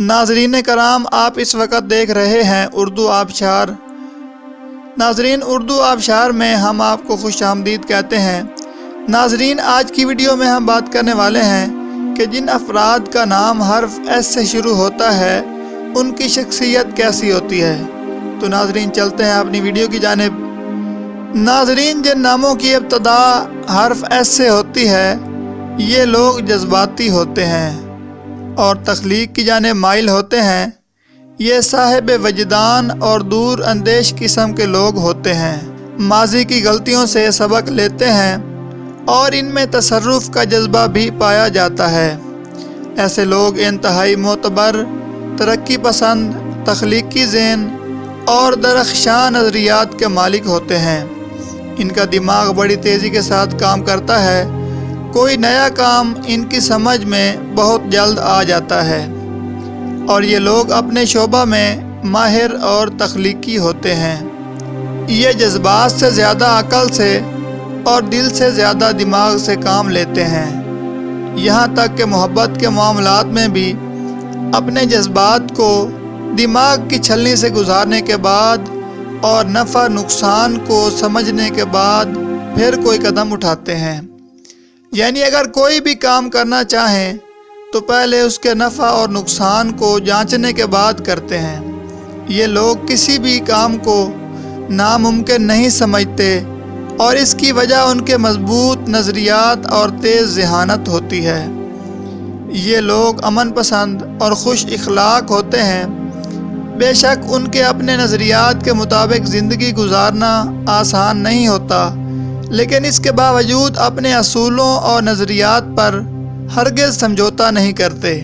ناظرین کرام، آپ اس وقت دیکھ رہے ہیں اردو آبشار۔ ناظرین، اردو آبشار میں ہم آپ کو خوش آمدید کہتے ہیں۔ ناظرین، آج کی ویڈیو میں ہم بات کرنے والے ہیں کہ جن افراد کا نام حرف ایس سے شروع ہوتا ہے ان کی شخصیت کیسی ہوتی ہے۔ تو ناظرین چلتے ہیں اپنی ویڈیو کی جانب۔ ناظرین، جن ناموں کی ابتدا حرف ایس سے ہوتی ہے یہ لوگ جذباتی ہوتے ہیں اور تخلیق کی جانب مائل ہوتے ہیں۔ یہ صاحب وجدان اور دور اندیش قسم کے لوگ ہوتے ہیں۔ ماضی کی غلطیوں سے سبق لیتے ہیں اور ان میں تصرف کا جذبہ بھی پایا جاتا ہے۔ ایسے لوگ انتہائی معتبر، ترقی پسند، تخلیقی ذہن اور درخشاں نظریات کے مالک ہوتے ہیں۔ ان کا دماغ بڑی تیزی کے ساتھ کام کرتا ہے۔ کوئی نیا کام ان کی سمجھ میں بہت جلد آ جاتا ہے اور یہ لوگ اپنے شعبہ میں ماہر اور تخلیقی ہوتے ہیں۔ یہ جذبات سے زیادہ عقل سے اور دل سے زیادہ دماغ سے کام لیتے ہیں۔ یہاں تک کہ محبت کے معاملات میں بھی اپنے جذبات کو دماغ کی چھلنی سے گزارنے کے بعد اور نفع نقصان کو سمجھنے کے بعد پھر کوئی قدم اٹھاتے ہیں۔ یعنی اگر کوئی بھی کام کرنا چاہیں تو پہلے اس کے نفع اور نقصان کو جانچنے کے بعد کرتے ہیں۔ یہ لوگ کسی بھی کام کو ناممکن نہیں سمجھتے اور اس کی وجہ ان کے مضبوط نظریات اور تیز ذہانت ہوتی ہے۔ یہ لوگ امن پسند اور خوش اخلاق ہوتے ہیں۔ بے شک ان کے اپنے نظریات کے مطابق زندگی گزارنا آسان نہیں ہوتا، لیکن اس کے باوجود اپنے اصولوں اور نظریات پر ہرگز سمجھوتا نہیں کرتے،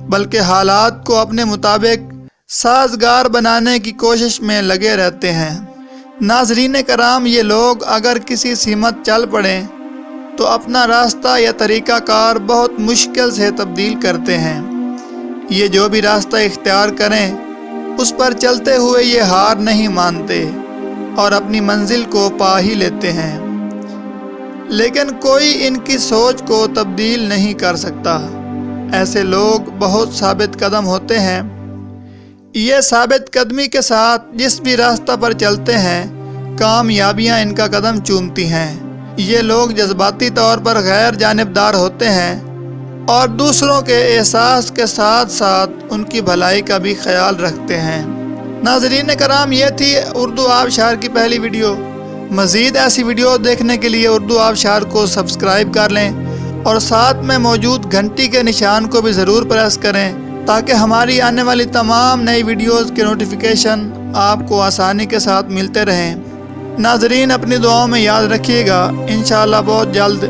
بلکہ حالات کو اپنے مطابق سازگار بنانے کی کوشش میں لگے رہتے ہیں۔ ناظرین کرام، یہ لوگ اگر کسی سمت چل پڑیں تو اپنا راستہ یا طریقہ کار بہت مشکل سے تبدیل کرتے ہیں۔ یہ جو بھی راستہ اختیار کریں اس پر چلتے ہوئے یہ ہار نہیں مانتے اور اپنی منزل کو پا ہی لیتے ہیں، لیکن کوئی ان کی سوچ کو تبدیل نہیں کر سکتا۔ ایسے لوگ بہت ثابت قدم ہوتے ہیں۔ یہ ثابت قدمی کے ساتھ جس بھی راستہ پر چلتے ہیں کامیابیاں ان کا قدم چومتی ہیں۔ یہ لوگ جذباتی طور پر غیر جانبدار ہوتے ہیں اور دوسروں کے احساس کے ساتھ ساتھ ان کی بھلائی کا بھی خیال رکھتے ہیں۔ ناظرین کرام، یہ تھی اردو آبشار کی پہلی ویڈیو۔ مزید ایسی ویڈیو دیکھنے کے لیے اردو آبشار کو سبسکرائب کر لیں اور ساتھ میں موجود گھنٹی کے نشان کو بھی ضرور پریس کریں تاکہ ہماری آنے والی تمام نئی ویڈیوز کے نوٹیفیکیشن آپ کو آسانی کے ساتھ ملتے رہیں۔ ناظرین، اپنی دعاؤں میں یاد رکھیے گا۔ انشاءاللہ بہت جلد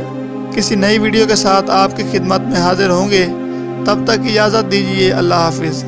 کسی نئی ویڈیو کے ساتھ آپ کی خدمت میں حاضر ہوں گے۔ تب تک اجازت دیجیے۔ اللہ حافظ۔